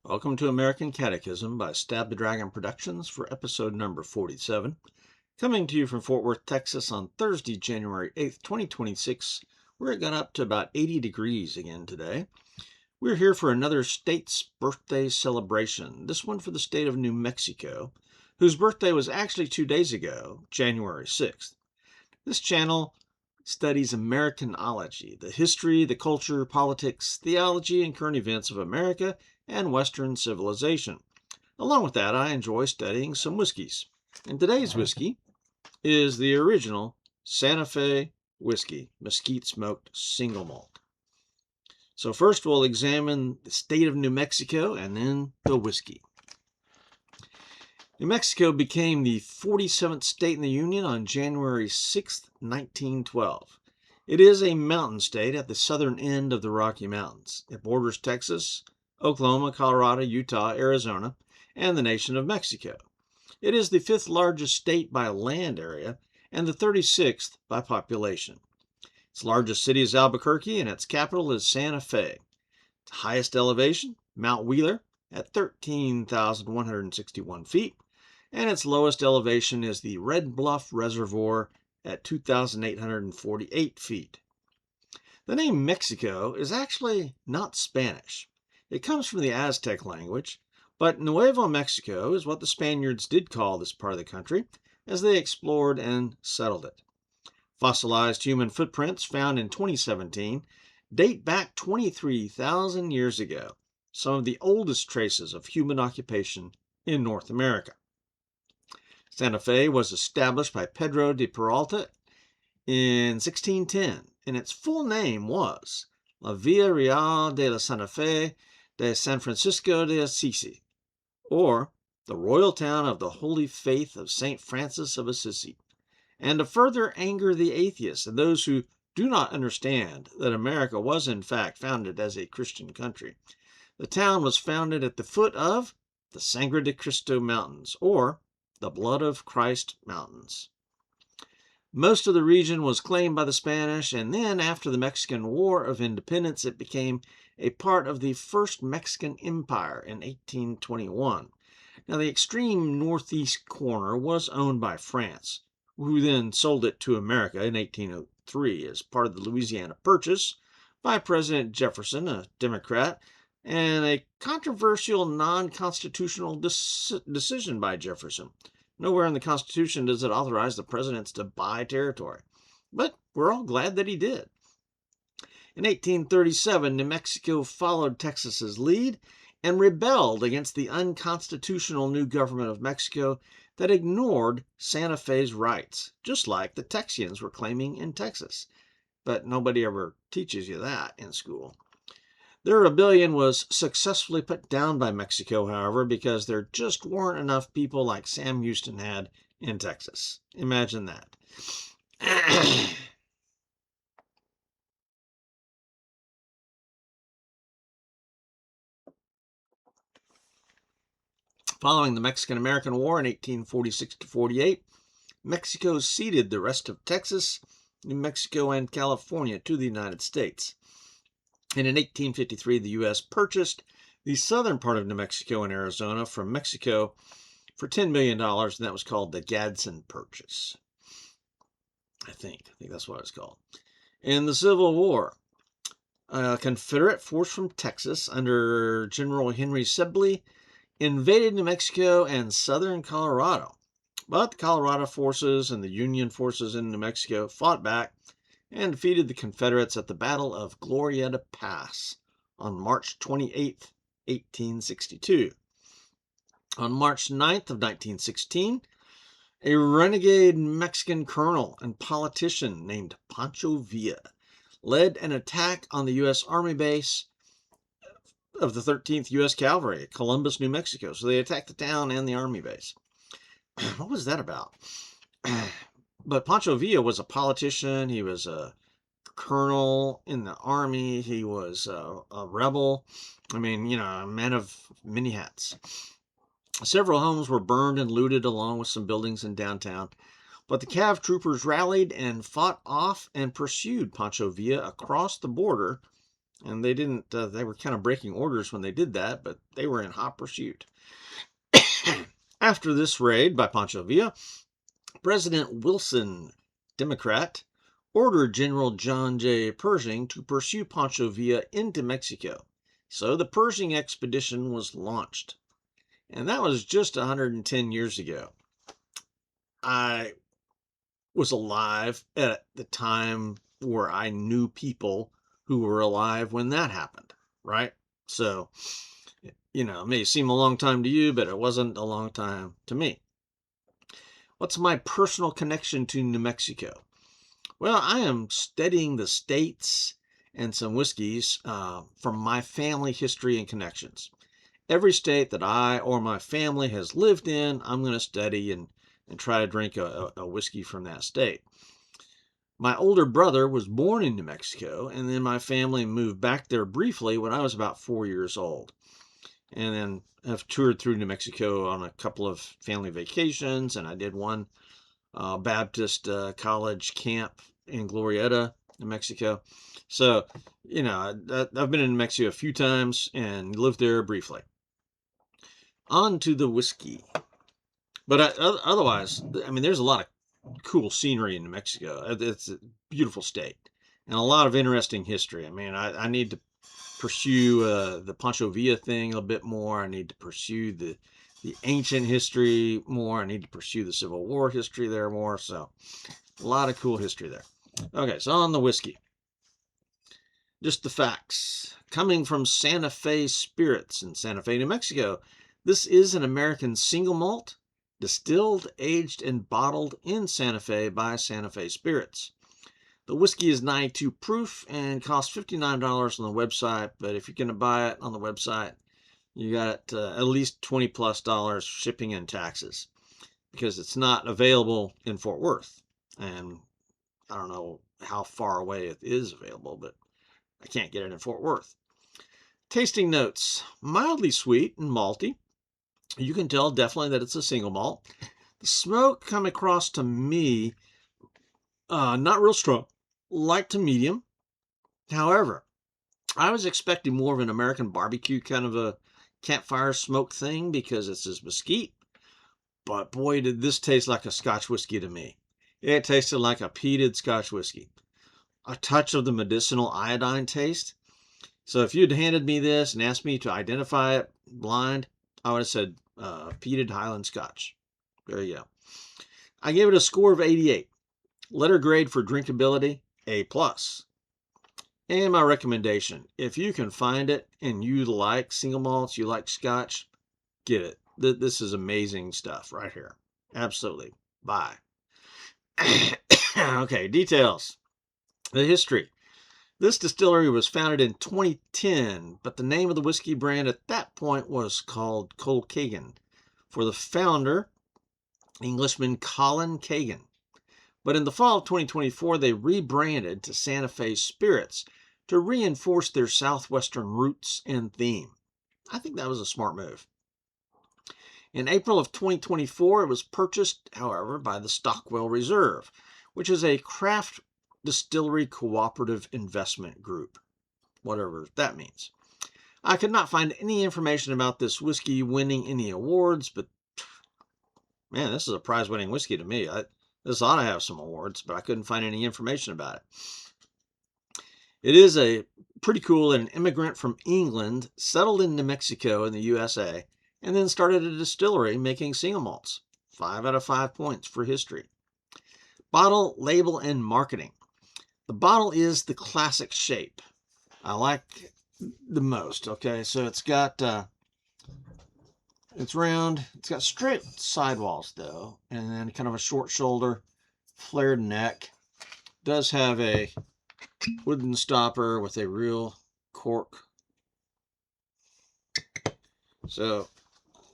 Welcome to American Catechism by Stab the Dragon Productions for episode number 47. Coming to you from Fort Worth, Texas on Thursday, January 8th, 2026, where it got up to about 80 degrees again today. We're here for another state's birthday celebration, this one for the state of New Mexico, whose birthday was actually 2 days ago, January 6th. This channel studies Americanology, the history, the culture, politics, theology, and current events of America and Western civilization. Along with that, I enjoy studying some whiskeys. And today's whiskey is the original Santa Fe whiskey, Mesquite smoked single malt. So first we'll examine the state of New Mexico and then the whiskey. New Mexico became the 47th state in the Union on January 6, 1912. It is a mountain state at the southern end of the Rocky Mountains. It borders Texas, Oklahoma, Colorado, Utah, Arizona, and the nation of Mexico. It is the fifth largest state by land area and the 36th by population. Its largest city is Albuquerque, and its capital is Santa Fe. Its highest elevation, Mount Wheeler, at 13,161 feet, and its lowest elevation is the Red Bluff Reservoir at 2,848 feet. The name Mexico is actually not Spanish. It comes from the Aztec language, but Nuevo Mexico is what the Spaniards did call this part of the country as they explored and settled it. Fossilized human footprints found in 2017 date back 23,000 years ago, some of the oldest traces of human occupation in North America. Santa Fe was established by Pedro de Peralta in 1610, and its full name was La Villa Real de la Santa Fe de San Francisco de Assisi, or the royal town of the Holy Faith of St. Francis of Assisi. And to further anger the atheists and those who do not understand that America was in fact founded as a Christian country, the town was founded at the foot of the Sangre de Cristo Mountains, or the Blood of Christ Mountains. Most of the region was claimed by the Spanish, and then after the Mexican War of Independence, it became a part of the First Mexican Empire in 1821. Now, the extreme northeast corner was owned by France, who then sold it to America in 1803 as part of the Louisiana Purchase by President Jefferson, a Democrat, and a controversial non-constitutional decision by Jefferson. Nowhere in the Constitution does it authorize the presidents to buy territory, but we're all glad that he did. In 1837, New Mexico followed Texas's lead and rebelled against the unconstitutional new government of Mexico that ignored Santa Fe's rights, just like the Texians were claiming in Texas. But nobody ever teaches you that in school. Their rebellion was successfully put down by Mexico, however, because there just weren't enough people like Sam Houston had in Texas. Imagine that. Following the Mexican-American War in 1846-48, Mexico ceded the rest of Texas, New Mexico, and California to the United States. And in 1853, the U.S. purchased the southern part of New Mexico and Arizona from Mexico for $10 million, and that was called the Gadsden Purchase. I think that's what it's called. In the Civil War, a Confederate force from Texas under General Henry Sibley invaded New Mexico and southern Colorado. But the Colorado forces and the Union forces in New Mexico fought back and defeated the Confederates at the Battle of Glorieta Pass on March 28, 1862. On March 9th of 1916, a renegade Mexican colonel and politician named Pancho Villa led an attack on the U.S. Army base of the 13th U.S. Cavalry at Columbus, New Mexico. So they attacked the town and the Army base. What was that about? But Pancho Villa was a politician. He was a colonel in the Army. He was a rebel. I mean, a man of many hats. Several homes were burned and looted along with some buildings in downtown. But the Cav troopers rallied and fought off and pursued Pancho Villa across the border And they didn't, they were kind of breaking orders when they did that, but they were in hot pursuit. After this raid by Pancho Villa, President Wilson, Democrat, ordered General John J. Pershing to pursue Pancho Villa into Mexico. So the Pershing expedition was launched. And that was just 110 years ago. I was alive at the time where I knew people who were alive when that happened, right? So, it may seem a long time to you, but it wasn't a long time to me. What's my personal connection to New Mexico? Well, I am studying the states and some whiskeys from my family history and connections. Every state that I or my family has lived in, I'm going to study and try to drink a whiskey from that state. My older brother was born in New Mexico, and then my family moved back there briefly when I was about 4 years old. And then I've toured through New Mexico on a couple of family vacations, and I did one Baptist college camp in Glorieta, New Mexico. So, I've been in New Mexico a few times and lived there briefly. On to the whiskey. But otherwise, there's a lot of cool scenery in New Mexico. It's a beautiful state and a lot of interesting history. I need to pursue the Pancho Villa thing a bit more. I need to pursue the ancient history more. I need to pursue the Civil War history there more. So a lot of cool history there. Okay, so on the whiskey. Just the facts. Coming from Santa Fe Spirits in Santa Fe, New Mexico, this is an American single malt, distilled, aged, and bottled in Santa Fe by Santa Fe Spirits. The whiskey is 92 proof and costs $59 on the website, but if you're going to buy it on the website, you got at least $20 plus shipping and taxes, because it's not available in Fort Worth. And I don't know how far away it is available, but I can't get it in Fort Worth. Tasting notes: mildly sweet and malty. You can tell definitely that it's a single malt. The smoke come across to me not real strong, light to medium. However, I was expecting more of an American barbecue kind of a campfire smoke thing because it's this mesquite. But boy, did this taste like a Scotch whiskey to me. It tasted like a peated Scotch whiskey. A touch of the medicinal iodine taste. So if you'd handed me this and asked me to identify it blind, I would have said peated Highland Scotch. There you go. I gave it a score of 88. Letter grade for drinkability, A+. And my recommendation: if you can find it and you like single malts, you like Scotch, get it. This is amazing stuff right here. Absolutely. Bye. Okay, details. The history. This distillery was founded in 2010, but the name of the whiskey brand at that point was called Colcagen, for the founder, Englishman Colin Kagan. But in the fall of 2024, they rebranded to Santa Fe Spirits to reinforce their southwestern roots and theme. I think that was a smart move. In April of 2024, it was purchased, however, by the Stockwell Reserve, which is a craft distillery cooperative investment group, whatever that means. I could not find any information about this whiskey winning any awards, but man, this is a prize-winning whiskey to me. This ought to have some awards, but I couldn't find any information about it. It is a pretty cool, an immigrant from England, settled in New Mexico in the USA, and then started a distillery making single malts. 5 out of 5 points for history. Bottle, label, and marketing. The bottle is the classic shape. I like the most. Okay, so it's got, it's round. It's got straight sidewalls though, and then kind of a short shoulder, flared neck. Does have a wooden stopper with a real cork. So,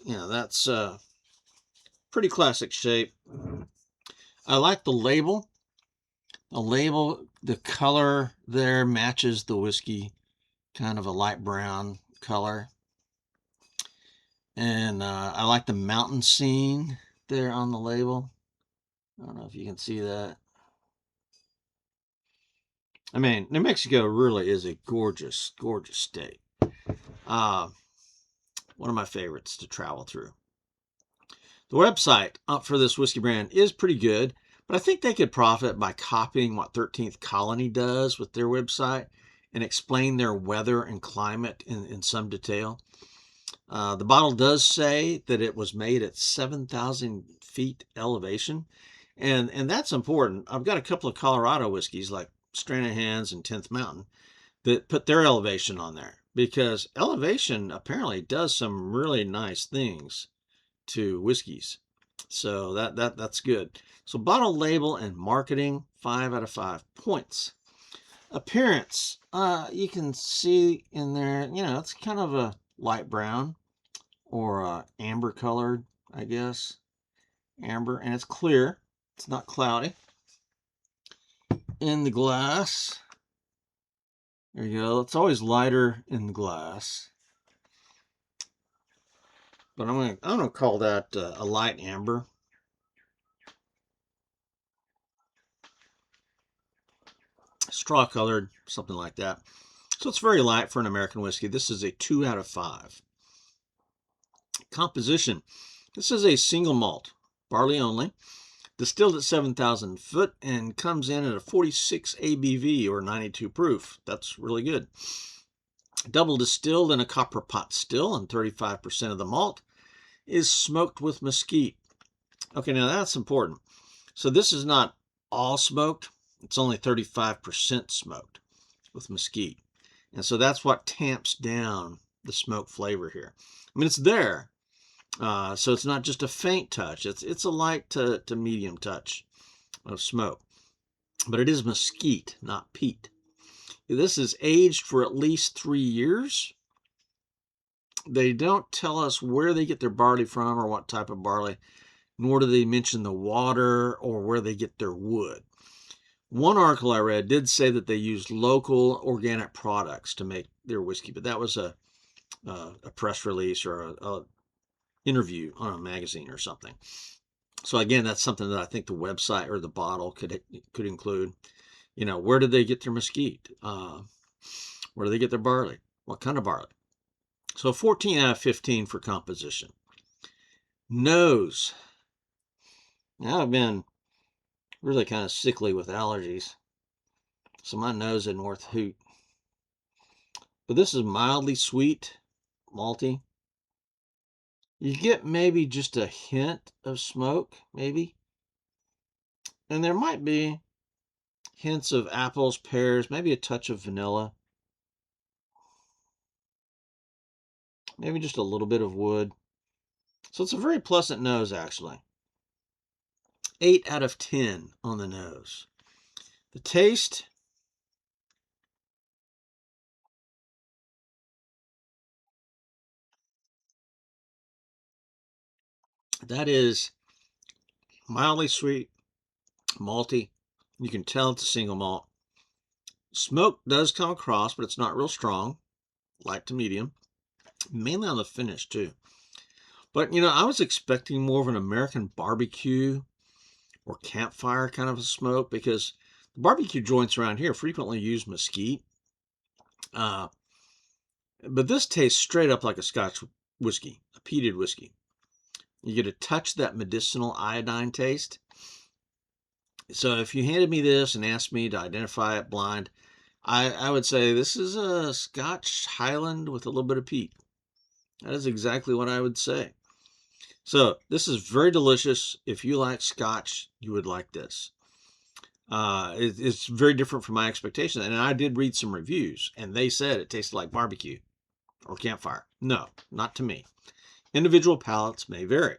that's pretty classic shape. I like the label. The label, the color there matches the whiskey, kind of a light brown color. And I like the mountain scene there on the label. I don't know if you can see that. I mean, New Mexico really is a gorgeous, gorgeous state. Uh, One of my favorites to travel through. The website for this whiskey brand is pretty good, but I think they could profit by copying what 13th Colony does with their website and explain their weather and climate in some detail. The bottle does say that it was made at 7,000 feet elevation, and that's important. I've got a couple of Colorado whiskeys like Stranahan's and 10th Mountain that put their elevation on there because elevation apparently does some really nice things to whiskeys. So that's good. So bottle label and marketing, 5 out of 5 points. Appearance, you can see in there, it's kind of a light brown or amber colored, I guess. Amber, and it's clear. It's not cloudy. In the glass, there you go. It's always lighter in the glass, but I'm gonna call that a light amber. Straw colored, something like that. So it's very light for an American whiskey. This is a 2 out of 5. Composition. This is a single malt, barley only, distilled at 7,000 foot and comes in at a 46 ABV or 92 proof. That's really good. Double distilled in a copper pot still, and 35% of the malt is smoked with mesquite. Okay, now that's important. So this is not all smoked. It's only 35% smoked with mesquite. And so that's what tamps down the smoke flavor here. I mean, it's there. So it's not just a faint touch. It's a light to medium touch of smoke. But it is mesquite, not peat. This is aged for at least 3 years. They don't tell us where they get their barley from or what type of barley, nor do they mention the water or where they get their wood. One article I read did say that they used local organic products to make their whiskey, but that was a press release or a interview on a magazine or something. So again, that's something that I think the website or the bottle could include. Where did they get their mesquite? Where do they get their barley? What kind of barley? So 14 out of 15 for composition. Nose. Now I've been really kind of sickly with allergies, so my nose isn't worth a hoot. But this is mildly sweet, malty. You get maybe just a hint of smoke, maybe. And there might be hints of apples, pears, maybe a touch of vanilla. Maybe just a little bit of wood. So it's a very pleasant nose, actually. 8 out of 10 on the nose. The taste, that is mildly sweet, malty. You can tell it's a single malt. Smoke does come across, but it's not real strong, light to medium, mainly on the finish too. But I was expecting more of an American barbecue or campfire kind of a smoke because the barbecue joints around here frequently use mesquite. Uh, but this tastes straight up like a Scotch whiskey, a peated whiskey. You get a touch of that medicinal iodine taste. So if you handed me this and asked me to identify it blind, I would say this is a Scotch Highland with a little bit of peat. That is exactly what I would say. So this is very delicious. If you like Scotch, you would like this. It's very different from my expectations. And I did read some reviews, and they said it tasted like barbecue or campfire. No, not to me. Individual palates may vary.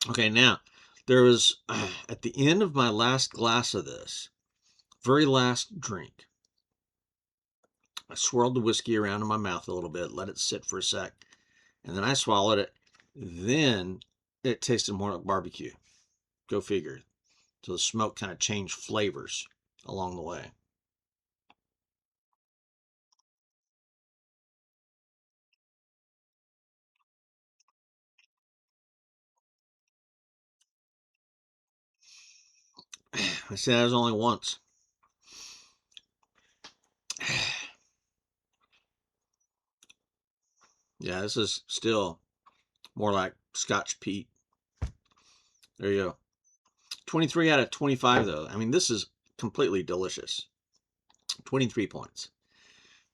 Okay, now, there was, at the end of my last glass of this, very last drink, I swirled the whiskey around in my mouth a little bit, let it sit for a sec, and then I swallowed it. Then it tasted more like barbecue. Go figure. So the smoke kind of changed flavors along the way. I said that was only once. Yeah, this is still more like Scotch peat. There you go. 23 out of 25, though. I mean, this is completely delicious. 23 points.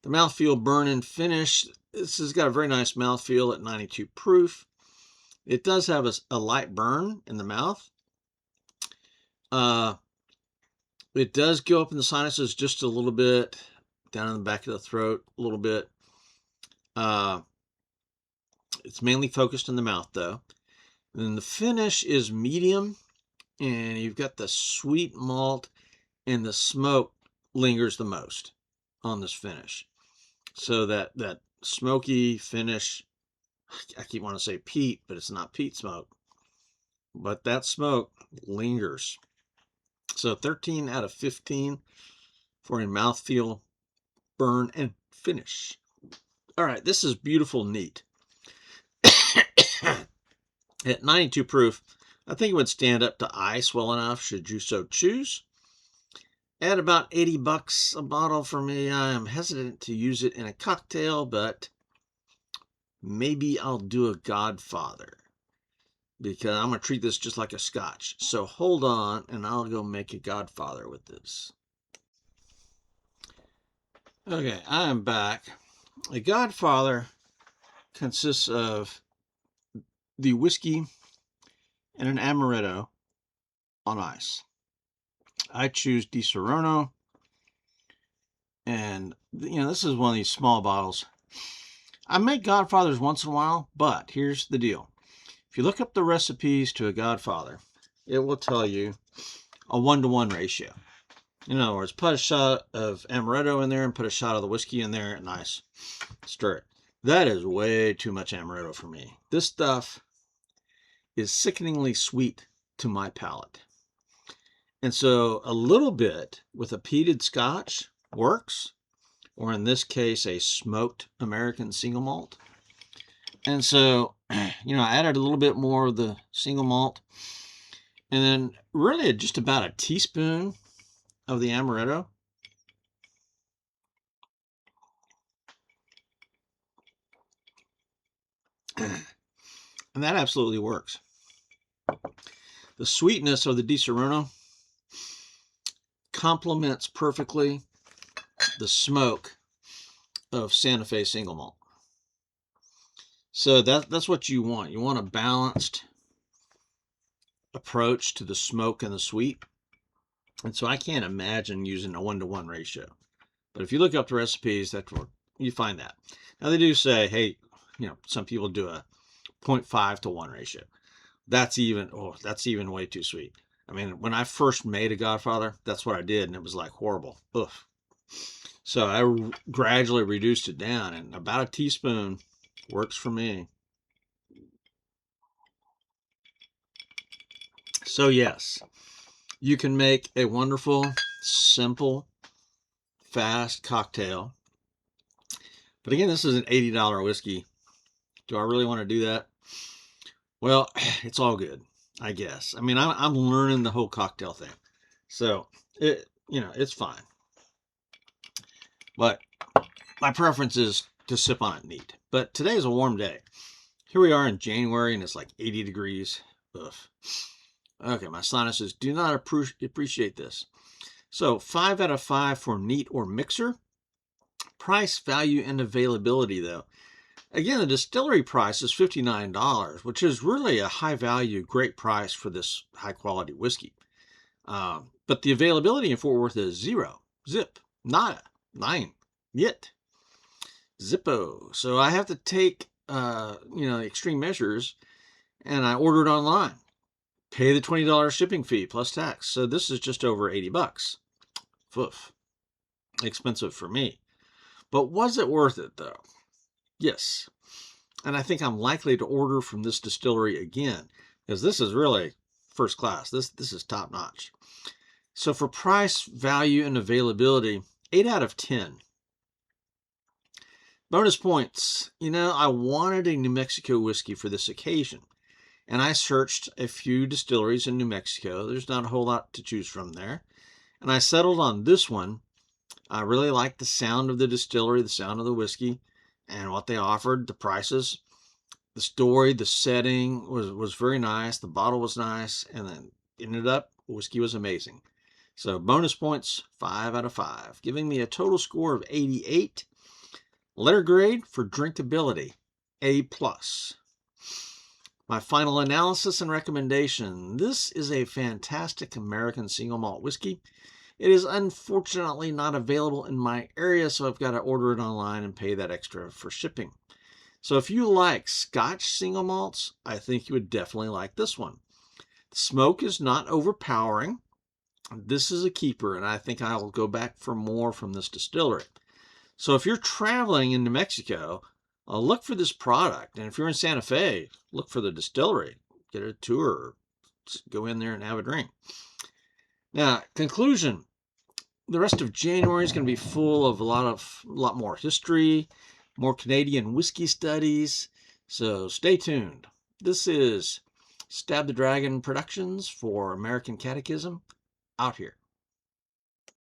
The mouthfeel, burn, and finish. This has got a very nice mouthfeel at 92 proof. It does have a light burn in the mouth. It does go up in the sinuses just a little bit, down in the back of the throat a little bit. It's mainly focused in the mouth, though. And then the finish is medium, and you've got the sweet malt, and the smoke lingers the most on this finish. So that smoky finish, I keep wanting to say peat, but it's not peat smoke. But that smoke lingers. So 13 out of 15 for a mouthfeel, burn, and finish. All right, this is beautiful neat. At 92 proof, I think it would stand up to ice well enough should you so choose. At about 80 bucks a bottle for me, I am hesitant to use it in a cocktail, but maybe I'll do a Godfather, because I'm going to treat this just like a Scotch. So hold on, and I'll go make a Godfather with this. Okay, I am back. A Godfather consists of the whiskey and an amaretto on ice. I choose Di Serono, and this is one of these small bottles. I make Godfathers once in a while, but here's the deal. If you look up the recipes to a Godfather, it will tell you a 1-to-1 ratio. In other words, put a shot of amaretto in there and put a shot of the whiskey in there, and nice. Stir it. That is way too much amaretto for me. This stuff is sickeningly sweet to my palate. And so a little bit with a peated Scotch works, or in this case, a smoked American single malt. And so, I added a little bit more of the single malt, and then really just about a teaspoon of the amaretto. And that absolutely works. The sweetness of the Di Serono complements perfectly the smoke of Santa Fe single malt. So that's what you want. You want a balanced approach to the smoke and the sweet. And so I can't imagine using a 1-to-1 ratio. But if you look up the recipes, that's where you find that. Now they do say, hey, some people do a 0.5-to-1 ratio. That's even way too sweet. I mean, when I first made a Godfather, that's what I did, and it was like horrible. Ugh. So I gradually reduced it down, and about a teaspoon works for me. So yes, you can make a wonderful, simple, fast cocktail. But again, this is an $80 whiskey. Do I really want to do that? Well, it's all good, I guess. I mean, I'm learning the whole cocktail thing. So, it's fine. But my preference is to sip on it neat. But today is a warm day. Here we are in January, and it's like 80 degrees. Ugh. Okay, my sinuses do not appreciate this. So 5 out of 5 for neat or mixer. Price, value, and availability, though. Again, the distillery price is $59, which is really a high value, great price for this high quality whiskey. But the availability in Fort Worth is 0, zip, nada, 9, yet, zippo. So I have to take, extreme measures, and I ordered online. Pay the $20 shipping fee plus tax. So this is just over 80 bucks. Foof. Expensive for me. But was it worth it, though? Yes. And I think I'm likely to order from this distillery again, because this is really first class. This is top notch. So for price, value, and availability, 8 out of 10. Bonus points. I wanted a New Mexico whiskey for this occasion. And I searched a few distilleries in New Mexico. There's not a whole lot to choose from there. And I settled on this one. I really like the sound of the distillery, the sound of the whiskey. and what they offered, the prices, the story, the setting was very nice. The bottle was nice, and then ended up, whiskey was amazing. So bonus points, 5 out of 5, giving me a total score of 88. Letter grade for drinkability, A+. My final analysis and recommendation. This is a fantastic American single malt whiskey. It is unfortunately not available in my area, so I've got to order it online and pay that extra for shipping. So if you like Scotch single malts, I think you would definitely like this one. The smoke is not overpowering. This is a keeper, and I think I will go back for more from this distillery. So if you're traveling into Mexico, look for this product. And if you're in Santa Fe, look for the distillery. Get a tour, or go in there and have a drink. Now, conclusion. The rest of January is going to be full of a lot more history, more Canadian whiskey studies. So stay tuned. This is Stab the Dragon Productions for American Catechism, out here.